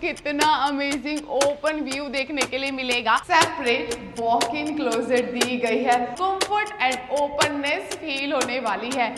कितना amazing open view देखने के लिए मिलेगा। सेपरेट वॉक इन क्लोजेट दी गई है, कंफर्ट एंड ओपननेस फील होने वाली है।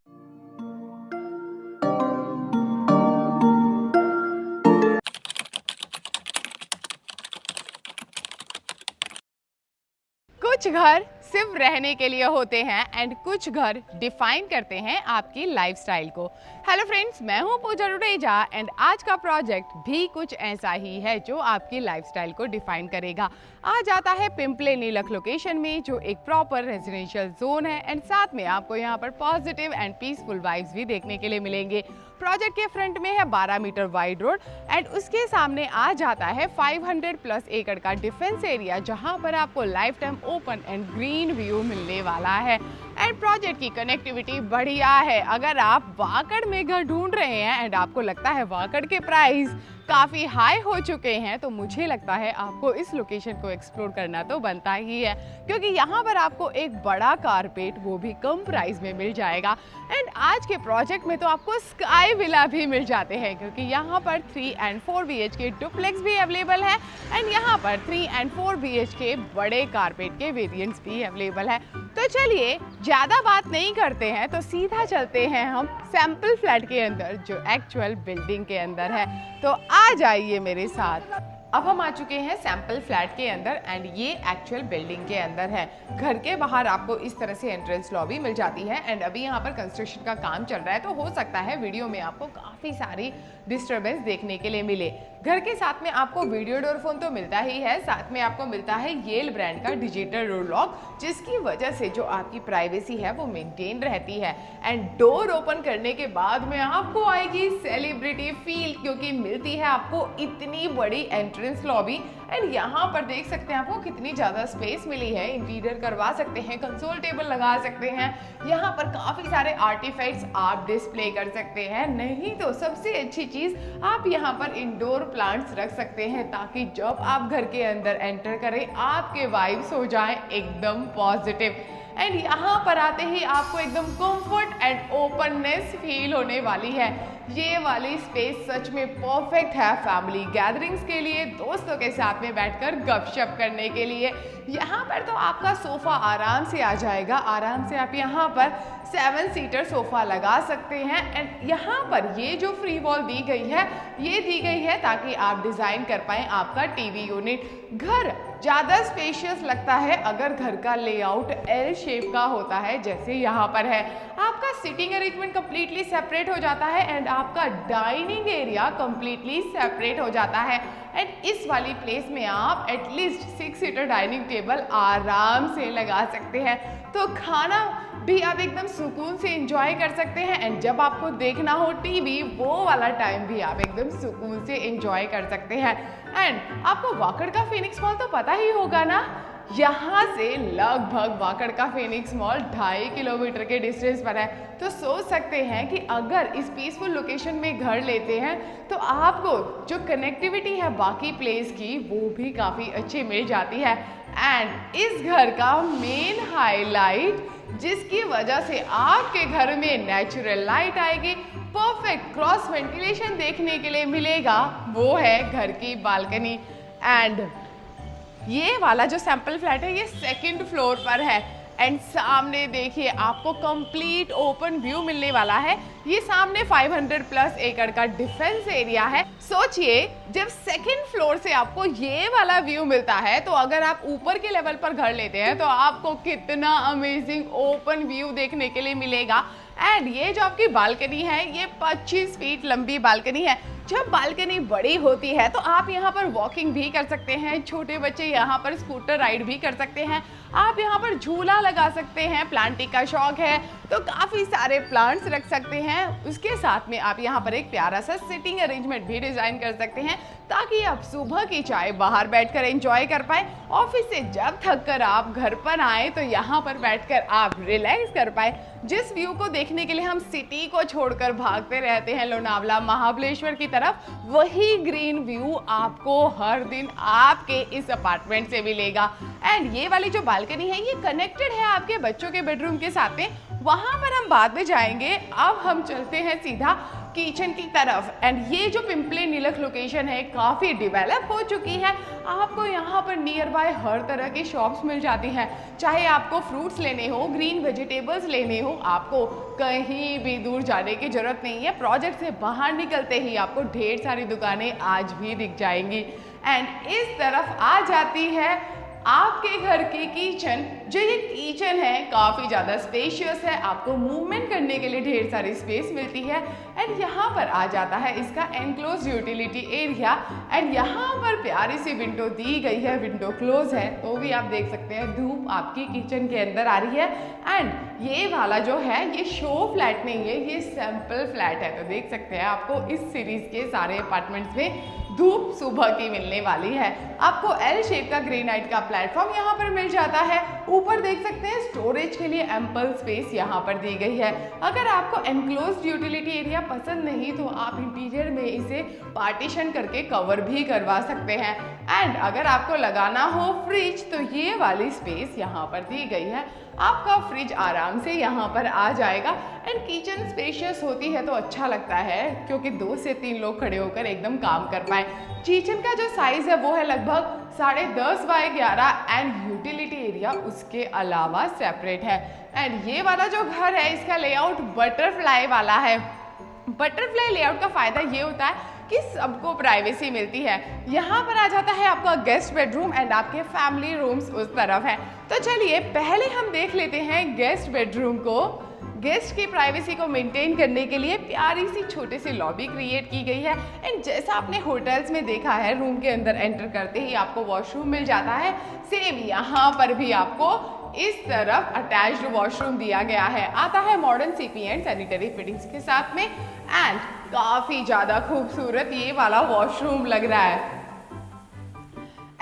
कुछ घर सिर्फ रहने के लिए होते हैं एंड कुछ घर डिफाइन करते हैं आपकी लाइफस्टाइल को। हेलो फ्रेंड्स, मैं हूं पूजा डुडेजा एंड आज का प्रोजेक्ट भी कुछ ऐसा ही है जो आपकी लाइफस्टाइल को डिफाइन करेगा। आज आता है पिंपले नीलक लोकेशन में, जो एक प्रॉपर रेजिडेंशियल जोन है एंड साथ में आपको यहां पर पॉजिटिव एंड पीसफुल वाइब्स भी देखने के लिए मिलेंगे। प्रोजेक्ट के फ्रंट में है 12 मीटर वाइड रोड एंड उसके सामने आ जाता है 500 प्लस एकड़ का डिफेंस एरिया, जहां पर आपको life time open and green view मिलने वाला है। एंड प्रोजेक्ट की कनेक्टिविटी बढ़िया है। अगर आप वाकड़ में घर ढूंढ रहे हैं एंड आपको लगता है वाकड़ के प्राइस काफ़ी हाई हो चुके हैं, तो मुझे लगता है आपको इस लोकेशन को एक्सप्लोर करना तो बनता ही है, क्योंकि यहाँ पर आपको एक बड़ा कारपेट वो भी कम प्राइस में मिल जाएगा। एंड आज के प्रोजेक्ट में तो आपको स्काई विला भी मिल जाते हैं, क्योंकि यहाँ पर 3 एंड 4 BHK डुप्लेक्स भी अवेलेबल है एंड यहाँ पर 3 एंड 4 BHK बड़े कारपेट के वेरिएंट्स भी अवेलेबल है। तो चलिए ज़्यादा बात नहीं करते हैं, तो सीधा चलते हैं हम सैंपल फ्लैट के अंदर, जो एक्चुअल बिल्डिंग के अंदर है। तो आ जाइए मेरे साथ। अब हम आ चुके हैं सैंपल फ्लैट के अंदर एंड ये एक्चुअल बिल्डिंग के अंदर है। घर के बाहर आपको इस तरह से एंट्रेंस लॉबी मिल जाती है एंड अभी यहाँ पर कंस्ट्रक्शन का काम चल रहा है, तो हो सकता है वीडियो में आपको काफ़ी सारी डिस्टर्बेंस देखने के लिए मिले। घर के साथ में आपको वीडियो डोर फोन तो मिलता ही है, साथ में आपको मिलता है येल ब्रांड का डिजिटल डोर लॉक, जिसकी वजह से जो आपकी प्राइवेसी है वो मेंटेन रहती है। एंड डोर ओपन करने के बाद में आपको आएगी सेलिब्रिटी फील, क्योंकि मिलती है आपको इतनी बड़ी एंट्रेंस लॉबी। एंड यहाँ पर देख सकते हैं आपको कितनी ज़्यादा स्पेस मिली है। इंटीरियर करवा सकते हैं, कंसोल टेबल लगा सकते हैं, यहाँ पर काफ़ी सारे आर्टिफैक्ट्स आप डिस्प्ले कर सकते हैं। नहीं तो सबसे अच्छी चीज़, आप यहाँ पर इंडोर प्लांट्स रख सकते हैं, ताकि जब आप घर के अंदर एंटर करें आपके वाइब्स हो जाएं एकदम पॉजिटिव। एंड यहाँ पर आते ही आपको एकदम कंफर्ट एंड ओपननेस फील होने वाली है। ये वाली स्पेस सच में परफेक्ट है फैमिली गैदरिंग्स के लिए, दोस्तों के साथ में बैठकर गपशप करने के लिए। यहाँ पर तो आपका सोफा आराम से आ जाएगा, आराम से आप यहाँ पर 7 सीटर सोफा लगा सकते हैं। एंड यहाँ पर ये जो फ्री वॉल दी गई है, ये दी गई है ताकि आप डिज़ाइन कर पाएँ आपका टीवी यूनिट। घर ज़्यादा स्पेशियस लगता है अगर घर का लेआउट एल शेप का होता है, जैसे यहाँ पर है। आपका सिटिंग अरेंजमेंट कंप्लीटली सेपरेट हो जाता है एंड आपका डाइनिंग एरिया कंप्लीटली सेपरेट हो जाता है। एंड इस वाली प्लेस में आप एटलीस्ट 6 सीटर डाइनिंग टेबल आराम से लगा सकते हैं, तो खाना भी आप एकदम सुकून से एंजॉय कर सकते हैं। एंड जब आपको देखना हो टीवी, वो वाला टाइम भी आप एकदम सुकून से एंजॉय कर सकते हैं। एंड आपको वाकड़ का फिनिक्स मॉल तो पता ही होगा ना, यहाँ से लगभग वाकड़ का फिनिक्स मॉल 2.5 किलोमीटर के डिस्टेंस पर है। तो सोच सकते हैं कि अगर इस पीसफुल लोकेशन में घर लेते हैं तो आपको जो कनेक्टिविटी है बाकी प्लेस की, वो भी काफ़ी अच्छी मिल जाती है। एंड इस घर का मेन हाईलाइट, जिसकी वजह से आपके घर में नेचुरल लाइट आएगी, परफेक्ट क्रॉस वेंटिलेशन देखने के लिए मिलेगा, वो है घर की बालकनी। एंड ये वाला जो सैंपल फ्लैट है ये 2nd फ्लोर पर है एंड सामने देखिए आपको कंप्लीट ओपन व्यू मिलने वाला है। ये सामने 500 प्लस एकड़ का डिफेंस एरिया है। सोचिए, जब 2nd फ्लोर से आपको ये वाला व्यू मिलता है, तो अगर आप ऊपर के लेवल पर घर लेते हैं तो आपको कितना अमेजिंग ओपन व्यू देखने के लिए मिलेगा। एंड ये जो आपकी बालकनी है, ये 25 फीट लंबी बालकनी है। जब बालकनी बड़ी होती है तो आप यहाँ पर वॉकिंग भी कर सकते हैं, छोटे बच्चे यहाँ पर स्कूटर राइड भी कर सकते हैं, आप यहाँ पर झूला लगा सकते हैं। प्लांटिंग का शौक है तो काफ़ी सारे प्लांट्स रख सकते हैं। उसके साथ में आप यहाँ पर एक प्यारा सा सिटिंग अरेंजमेंट भी डिज़ाइन कर सकते हैं, ताकि आप सुबह की चाय बाहर बैठकर एंजॉय कर पाएँ। ऑफिस से जब थक कर आप घर पर आए तो यहाँ पर बैठकर आप रिलैक्स कर पाए। जिस व्यू को देखने के लिए हम सिटी को छोड़कर भागते रहते हैं लोनावला महाबलेश्वर की तरफ, वही ग्रीन व्यू आपको हर दिन आपके इस अपार्टमेंट से मिलेगा। एंड ये वाली जो बालकनी है, ये कनेक्टेड है आपके बच्चों के बेडरूम के साथ में, वहां पर हम बाद में जाएंगे। अब हम चलते हैं सीधा किचन की तरफ। एंड ये जो पिंपले नीलक लोकेशन है काफ़ी डेवलप हो चुकी है। आपको यहाँ पर नियर बाय हर तरह की शॉप्स मिल जाती हैं, चाहे आपको फ्रूट्स लेने हो, ग्रीन वेजिटेबल्स लेने हो, आपको कहीं भी दूर जाने की जरूरत नहीं है। प्रोजेक्ट से बाहर निकलते ही आपको ढेर सारी दुकानें आज भी दिख जाएंगी। एंड इस तरफ आ जाती है आपके घर की किचन। जो ये किचन है काफ़ी ज़्यादा स्पेशियस है, आपको मूवमेंट करने के लिए ढेर सारी स्पेस मिलती है। एंड यहाँ पर आ जाता है इसका एनक्लोज यूटिलिटी एरिया। एंड यहाँ पर प्यारी सी विंडो दी गई है, विंडो क्लोज है तो भी आप देख सकते हैं धूप आपकी किचन के अंदर आ रही है। एंड ये वाला जो है ये शो फ्लैट नहीं है, ये सैंपल फ्लैट है। तो देख सकते हैं आपको इस सीरीज के सारे अपार्टमेंट्स में धूप सुबह की मिलने वाली है। आपको एल शेप का ग्रेनाइट का प्लेटफॉर्म यहाँ पर मिल जाता है। ऊपर देख सकते हैं स्टोरेज के लिए एम्पल स्पेस यहाँ पर दी गई है। अगर आपको एनक्लोज्ड यूटिलिटी एरिया पसंद नहीं तो आप इंटीरियर में इसे पार्टीशन करके कवर भी करवा सकते हैं। एंड अगर आपको लगाना हो फ्रिज तो ये वाली स्पेस यहाँ पर दी गई है, आपका फ्रिज आराम से यहाँ पर आ जाएगा। एंड किचन स्पेशियस होती है तो अच्छा लगता है क्योंकि 2 से 3 लोग खड़े होकर एकदम काम कर पाए। किचन का जो साइज है वो है लगभग 10.5 बाय 11 एंड यूटिलिटी एरिया उसके अलावा सेपरेट है। एंड ये वाला जो घर है इसका लेआउट बटरफ्लाई वाला है। बटरफ्लाई लेआउट का फायदा ये होता है कि सबको प्राइवेसी मिलती है। यहाँ पर आ जाता है आपका गेस्ट बेडरूम एंड आपके फैमिली रूम्स उस तरफ है। तो चलिए पहले हम देख लेते हैं गेस्ट बेडरूम को। गेस्ट की प्राइवेसी को मेंटेन करने के लिए प्यारी सी छोटी सी लॉबी क्रिएट की गई है। एंड जैसा आपने होटल्स में देखा है रूम के अंदर एंटर करते ही आपको वॉशरूम मिल जाता है, सेम यहाँ पर भी आपको इस तरफ अटैच्ड वॉशरूम दिया गया है। आता है modern CP and sanitary fittings के साथ में। एंड काफी ज्यादा खूबसूरत ये वाला वॉशरूम लग रहा है।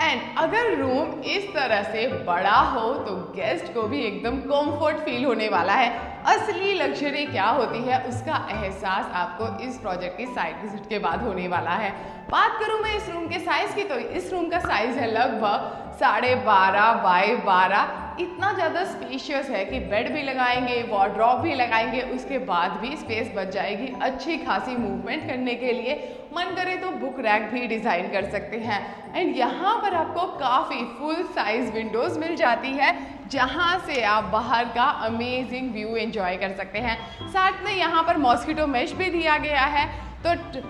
एंड अगर रूम इस तरह से बड़ा हो तो गेस्ट को भी एकदम कंफर्ट फील होने वाला है। असली लग्जरी क्या होती है उसका एहसास आपको इस प्रोजेक्ट की साइट विजिट के बाद होने वाला है। बात करूं मैं इस रूम के साइज की तो इस रूम का साइज है लगभग 12.5 बाय 12। इतना ज़्यादा स्पेशियस है कि बेड भी लगाएंगे, वार्डरोब भी लगाएंगे, उसके बाद भी स्पेस बच जाएगी अच्छी खासी मूवमेंट करने के लिए। मन करे तो बुक रैक भी डिज़ाइन कर सकते हैं। एंड यहाँ पर आपको काफ़ी फुल साइज विंडोज मिल जाती है जहाँ से आप बाहर का अमेजिंग व्यू एंजॉय कर सकते हैं। साथ में यहाँ पर मॉस्किटो मेश भी दिया गया है, तो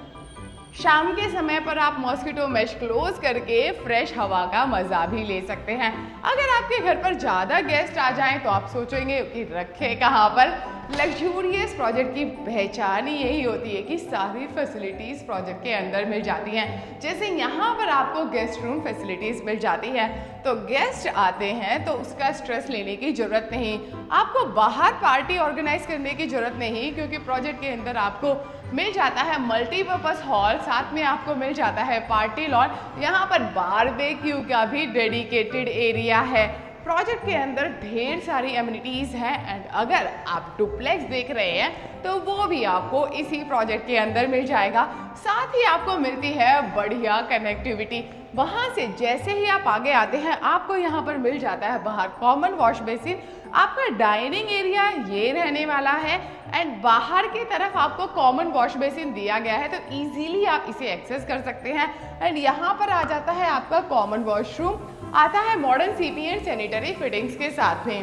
शाम के समय पर आप मॉस्किटो मेश क्लोज करके फ्रेश हवा का मजा भी ले सकते हैं। अगर आपके घर पर ज़्यादा गेस्ट आ जाएं तो आप सोचेंगे कि रखे कहाँ पर। लग्जूरियस प्रोजेक्ट की पहचान ही यही होती है कि सारी फैसिलिटीज़ प्रोजेक्ट के अंदर मिल जाती हैं। जैसे यहाँ पर आपको गेस्ट रूम फैसिलिटीज़ मिल जाती है, तो गेस्ट आते हैं तो उसका स्ट्रेस लेने की ज़रूरत नहीं। आपको बाहर पार्टी ऑर्गेनाइज करने की ज़रूरत नहीं क्योंकि प्रोजेक्ट के अंदर आपको मिल जाता है मल्टीपर्पज़ हॉल, साथ में आपको मिल जाता है पार्टी लॉन। यहाँ पर बारबेक्यू का भी डेडिकेटेड एरिया है। प्रोजेक्ट के अंदर ढेर सारी एमिनिटीज़ हैं। एंड अगर आप डुप्लेक्स देख रहे हैं तो वो भी आपको इसी प्रोजेक्ट के अंदर मिल जाएगा। साथ ही आपको मिलती है बढ़िया कनेक्टिविटी। वहाँ से जैसे ही आप आगे आते हैं आपको यहाँ पर मिल जाता है बाहर कॉमन वॉश बेसिन। आपका डाइनिंग एरिया ये रहने वाला है एंड बाहर की तरफ आपको कॉमन वॉश बेसिन दिया गया है, तो इजीली आप इसे एक्सेस कर सकते हैं। एंड यहाँ पर आ जाता है आपका कॉमन वॉशरूम, आता है modern CP and sanitary fittings के साथ में।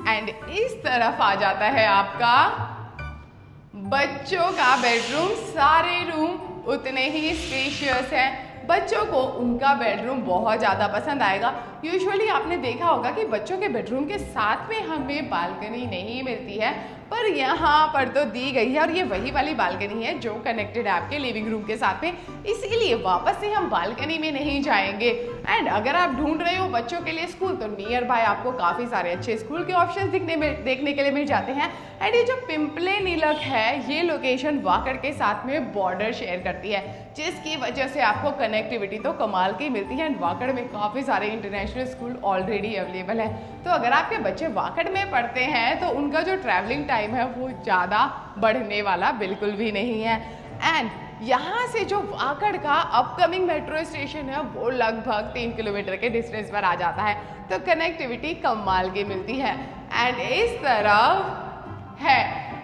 एंड इस तरफ आ जाता है आपका बच्चों का बेडरूम। सारे रूम उतने ही स्पेशियस हैं। बच्चों को उनका बेडरूम बहुत ज़्यादा पसंद आएगा। यूजुअली आपने देखा होगा कि बच्चों के बेडरूम के साथ में हमें बालकनी नहीं मिलती है, पर यहाँ पर तो दी गई है। और ये वही वाली बालकनी है जो कनेक्टेड है आपके लिविंग रूम के साथ में, इसीलिए वापस से हम बालकनी में नहीं जाएंगे। एंड अगर आप ढूंढ रहे हो बच्चों के लिए स्कूल तो नियर बाय आपको काफ़ी सारे अच्छे स्कूल के ऑप्शंस देखने के लिए मिल जाते हैं। एंड ये जो पिंपले नीलक है ये लोकेशन वाकड़ के साथ में बॉर्डर शेयर करती है, जिसकी वजह से आपको कनेक्टिविटी तो कमाल की मिलती है। एंड वाकड़ में काफ़ी सारे इंटरनेशनल स्कूल ऑलरेडी अवेलेबल है, तो अगर आपके बच्चे वाकड़ में पढ़ते हैं तो उनका जो ट्रैवलिंग टाइम है वो ज़्यादा बढ़ने वाला बिल्कुल भी नहीं है। एंड यहाँ से जो वाकड़ का अपकमिंग मेट्रो स्टेशन है वो लगभग 3 किलोमीटर के डिस्टेंस पर आ जाता है, तो कनेक्टिविटी कमाल की मिलती है। एंड इस तरफ है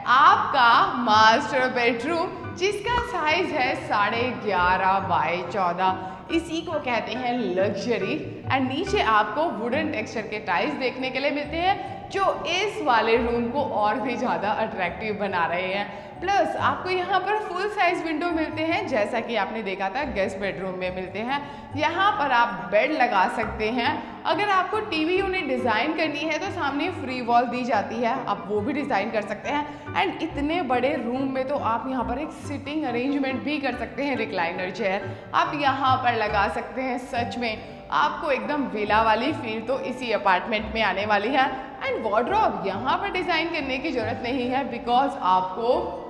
आपका मास्टर बेडरूम, जिसका साइज है 11.5 बाय 14। इसी को कहते हैं लग्जरी। एंड नीचे आपको वुडन टेक्सचर के टाइल्स देखने के लिए मिलते हैं, जो इस वाले रूम को और भी ज़्यादा अट्रैक्टिव बना रहे हैं। प्लस आपको यहाँ पर फुल साइज विंडो मिलते हैं, जैसा कि आपने देखा था गेस्ट बेडरूम में मिलते हैं। यहाँ पर आप बेड लगा सकते हैं। अगर आपको टीवी यूनिट डिज़ाइन करनी है तो सामने फ्री वॉल दी जाती है, आप वो भी डिज़ाइन कर सकते हैं। एंड इतने बड़े रूम में तो आप यहाँ पर एक सिटिंग अरेंजमेंट भी कर सकते हैं, रिक्लाइनर चेयर आप यहाँ पर लगा सकते हैं। सच में आपको एकदम विला वाली फील तो इसी अपार्टमेंट में आने वाली है। एंड वार्डरोब यहाँ पर डिज़ाइन करने की ज़रूरत नहीं है, बिकॉज आपको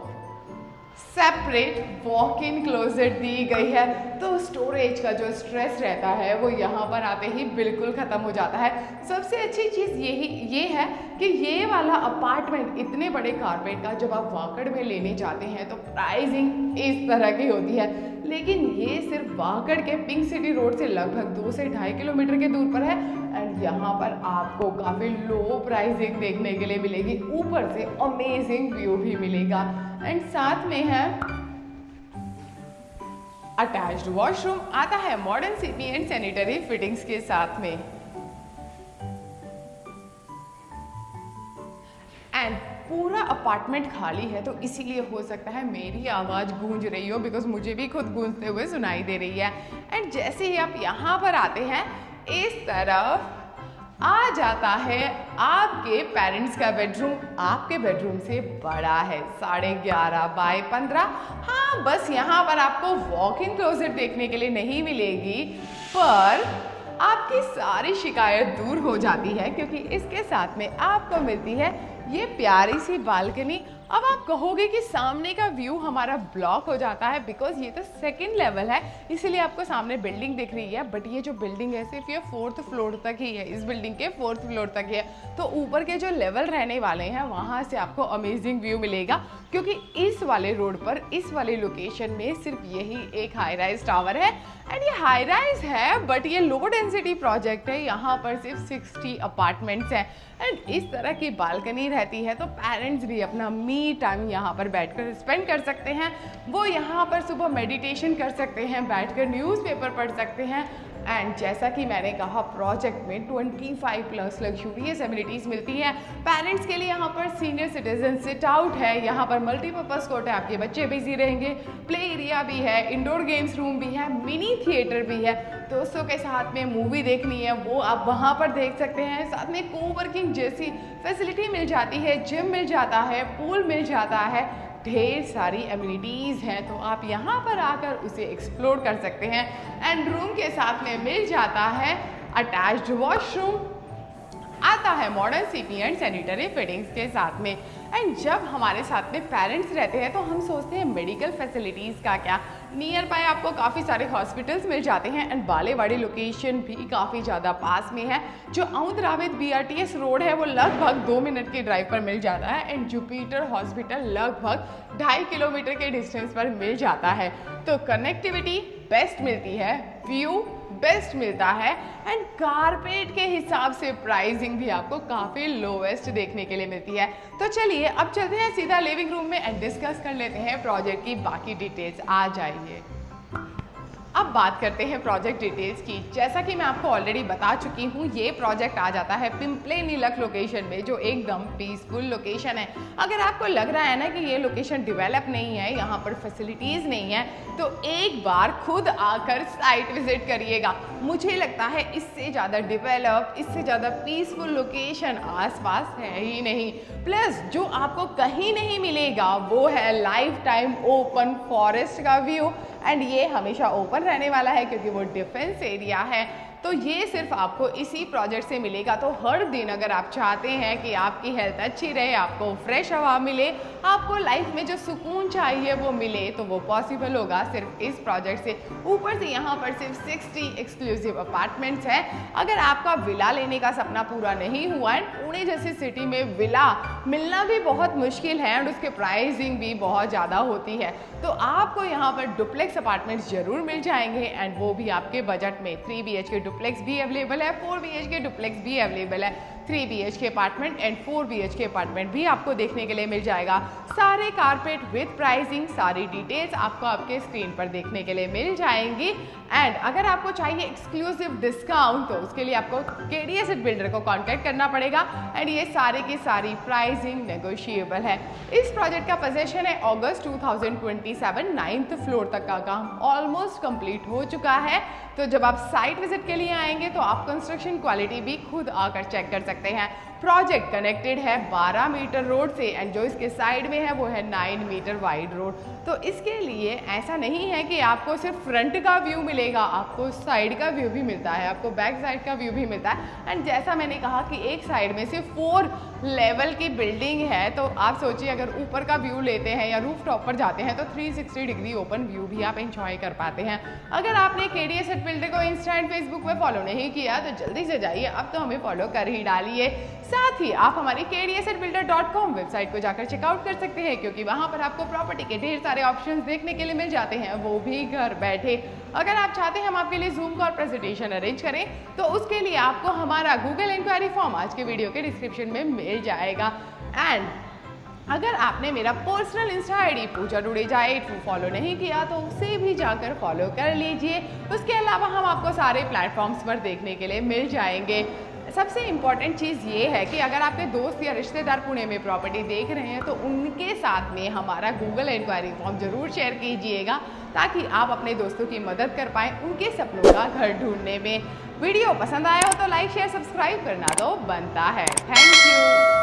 सेपरेट वॉक इन क्लोजेट दी गई है, तो स्टोरेज का जो स्ट्रेस रहता है वो यहाँ पर आते ही बिल्कुल ख़त्म हो जाता है। सबसे अच्छी चीज़ ये है कि ये वाला अपार्टमेंट इतने बड़े कारपेट का जब आप वाकड़ में लेने जाते हैं तो प्राइसिंग इस तरह की होती है, लेकिन ये सिर्फ वाकड़ के पिंक सिटी रोड से लगभग 2 से 2.5 किलोमीटर के दूर पर है। एंड यहाँ पर आपको काफ़ी लो प्राइसिंग देखने के लिए मिलेगी, ऊपर से अमेजिंग व्यू भी मिलेगा। एंड साथ में है अटैच्ड वॉशरूम, आता है modern CP and sanitary fittings के साथ में। एंड पूरा अपार्टमेंट खाली है, तो इसीलिए हो सकता है मेरी आवाज़ गूंज रही हो, बिकॉज मुझे भी खुद गूंजते हुए सुनाई दे रही है। एंड जैसे ही आप यहाँ पर आते हैं, इस तरफ आ जाता है आपके पेरेंट्स का बेडरूम। आपके बेडरूम से बड़ा है, 11.5 बाय 15। हाँ, बस यहाँ पर आपको वॉक इन क्लोजेट देखने के लिए नहीं मिलेगी, पर आपकी सारी शिकायत दूर हो जाती है, क्योंकि इसके साथ में आपको मिलती है ये प्यारी सी बालकनी। अब आप कहोगे कि सामने का व्यू हमारा ब्लॉक हो जाता है, बिकॉज ये तो सेकंड लेवल है, इसीलिए आपको सामने बिल्डिंग दिख रही है। बट ये जो बिल्डिंग है सिर्फ ये 4th फ्लोर तक ही है, इस बिल्डिंग के 4th फ्लोर तक ही है, तो ऊपर के जो लेवल रहने वाले हैं वहाँ से आपको अमेजिंग व्यू मिलेगा, क्योंकि इस वाले रोड पर, इस वाले लोकेशन में सिर्फ यही एक हाई राइज टावर है। एंड ये हाई राइज है, बट ये लो डेंसिटी प्रोजेक्ट है, यहाँ पर सिर्फ 60 अपार्टमेंट्स हैं। एंड इस तरह की बालकनी रहती है, तो पेरेंट्स भी अपना मी टाइम यहाँ पर बैठकर स्पेंड कर सकते हैं। वो यहाँ पर सुबह मेडिटेशन कर सकते हैं, बैठकर न्यूज़पेपर पढ़ सकते हैं। एंड जैसा कि मैंने कहा, प्रोजेक्ट में 25+ लग्जूरियस एमिनिटीज़ मिलती हैं। पेरेंट्स के लिए यहाँ पर सीनियर सिटीजन सिट आउट है, यहाँ पर मल्टीपर्पज़ कोर्ट है, आपके बच्चे बिजी रहेंगे, प्ले एरिया भी है, इंडोर गेम्स रूम भी है, मिनी थिएटर भी है। दोस्तों के साथ में मूवी देखनी है वो आप वहाँ पर देख सकते हैं। साथ में कोवर्किंग जैसी फैसिलिटी मिल जाती है, जिम मिल जाता है, पूल मिल जाता है, ढेर सारी एमिनिटीज़ हैं, तो आप यहाँ पर आकर उसे एक्सप्लोर कर सकते हैं। एंड रूम के साथ में मिल जाता है अटैच्ड वॉशरूम, आता है modern CP and sanitary fittings के साथ में। एंड जब हमारे साथ में पेरेंट्स रहते हैं तो हम सोचते हैं मेडिकल फैसिलिटीज़ का क्या। नियर बाय आपको काफ़ी सारे हॉस्पिटल्स मिल जाते हैं, एंड बालेवाड़ी लोकेशन भी काफ़ी ज़्यादा पास में है। जो औंध रावित BRTS रोड है वो लगभग 2 मिनट की ड्राइव पर मिल जाता है। एंड जुपिटर हॉस्पिटल लगभग 2.5 किलोमीटर के डिस्टेंस पर मिल जाता है। तो कनेक्टिविटी बेस्ट मिलती है, व्यू बेस्ट मिलता है, एंड कारपेट के हिसाब से प्राइसिंग भी आपको काफ़ी लोवेस्ट देखने के लिए मिलती है। तो चलिए अब चलते हैं सीधा लिविंग रूम में एंड डिस्कस कर लेते हैं प्रोजेक्ट की बाकी डिटेल्स। आ जाइए, अब बात करते हैं प्रोजेक्ट डिटेल्स की। जैसा कि मैं आपको ऑलरेडी बता चुकी हूँ, ये प्रोजेक्ट आ जाता है पिंपले नीलक लोकेशन में, जो एकदम पीसफुल लोकेशन है। अगर आपको लग रहा है ना कि ये लोकेशन डेवलप नहीं है, यहाँ पर फैसिलिटीज़ नहीं है, तो एक बार खुद आकर साइट विजिट करिएगा। मुझे लगता है इससे ज़्यादा डेवलप, इससे ज़्यादा पीसफुल लोकेशन आसपास है ही नहीं। प्लस जो आपको कहीं नहीं मिलेगा वो है लाइफ टाइम ओपन फॉरेस्ट का व्यू। एंड ये हमेशा ओपन रहने वाला है, क्योंकि वो डिफेंस एरिया है। तो ये सिर्फ आपको इसी प्रोजेक्ट से मिलेगा। तो हर दिन अगर आप चाहते हैं कि आपकी हेल्थ अच्छी रहे, आपको फ्रेश हवा मिले, आपको लाइफ में जो सुकून चाहिए वो मिले, तो वो पॉसिबल होगा सिर्फ इस प्रोजेक्ट से। ऊपर से यहाँ पर सिर्फ 60 एक्सक्लूसिव अपार्टमेंट्स हैं। अगर आपका विला लेने का सपना पूरा नहीं हुआ है, पुणे जैसी सिटी में विला मिलना भी बहुत मुश्किल है और उसके प्राइसिंग भी बहुत ज़्यादा होती है, तो आपको यहाँ पर डुप्लेक्स अपार्टमेंट्स जरूर मिल जाएंगे, एंड वो भी आपके बजट में। 3 BHK डुप्लेक्स भी अवेलेबल है, 4 BHK डुप्लेक्स भी अवेलेबल है, 3 BHK apartment and 4 BHK apartment भी आपको देखने के लिए मिल जाएगा। सारे कारपेट विद प्राइसिंग, सारी डिटेल्स आपको आपके स्क्रीन पर देखने के लिए मिल जाएंगी। एंड अगर आपको चाहिए एक्सक्लूसिव डिस्काउंट, तो उसके लिए आपको KD Asset बिल्डर को कांटेक्ट करना पड़ेगा, एंड ये सारे की सारी प्राइसिंग नेगोशिएबल है। इस प्रोजेक्ट का पोजीशन है अगस्त 2027, 9th फ्लोर तक का काम ऑलमोस्ट कंप्लीट हो चुका है। तो जब आप साइट विजिट के लिए आएंगे तो आप कंस्ट्रक्शन क्वालिटी भी खुद आकर चेक कर सकते हैं। प्रोजेक्ट कनेक्टेड है 12 मीटर रोड से, एंड जो इसके साइड में है वो है 9 मीटर वाइड रोड। तो इसके लिए ऐसा नहीं है कि आपको सिर्फ फ्रंट का व्यू मिलेगा, आपको साइड का व्यू भी मिलता है, आपको बैक साइड का व्यू भी मिलता है। एंड जैसा मैंने कहा कि एक साइड में सिर्फ 4 लेवल की बिल्डिंग है, तो आप सोचिए अगर ऊपर का व्यू लेते हैं या रूफ टॉप पर जाते हैं तो 360 डिग्री ओपन व्यू भी आप एंजॉय कर पाते हैं। अगर आपने KD Asset बिल्डर को इंस्टा एंड फेसबुक पे फॉलो नहीं किया तो जल्दी से जाइए, अब तो हमें फॉलो कर ही डालिए। साथ ही आप हमारी kdassetbuilder.com वेबसाइट को जाकर चेकआउट कर सकते हैं, क्योंकि वहां पर आपको प्रॉपर्टी के ढेर सारे ऑप्शंस देखने के लिए मिल जाते हैं, वो भी घर बैठे। अगर आप चाहते हैं हम आपके लिए जूम कॉल प्रेजेंटेशन अरेंज करें, तो उसके लिए आपको हमारा गूगल इंक्वायरी फॉर्म आज के वीडियो के डिस्क्रिप्शन में मिल जाएगा। एंड अगर आपने मेरा पर्सनल इंस्टा ID पूजा डुडेजा 82 फॉलो नहीं किया तो उसे भी जाकर फॉलो कर लीजिए। उसके अलावा हम आपको सारे प्लेटफॉर्म्स पर देखने के लिए मिल जाएंगे। सबसे इम्पॉर्टेंट चीज़ ये है कि अगर आपके दोस्त या रिश्तेदार पुणे में प्रॉपर्टी देख रहे हैं तो उनके साथ में हमारा गूगल इंक्वायरी फॉर्म जरूर शेयर कीजिएगा, ताकि आप अपने दोस्तों की मदद कर पाएँ उनके सपनों का घर ढूंढने में। वीडियो पसंद आया हो तो लाइक शेयर सब्सक्राइब करना तो बनता है। Thank you.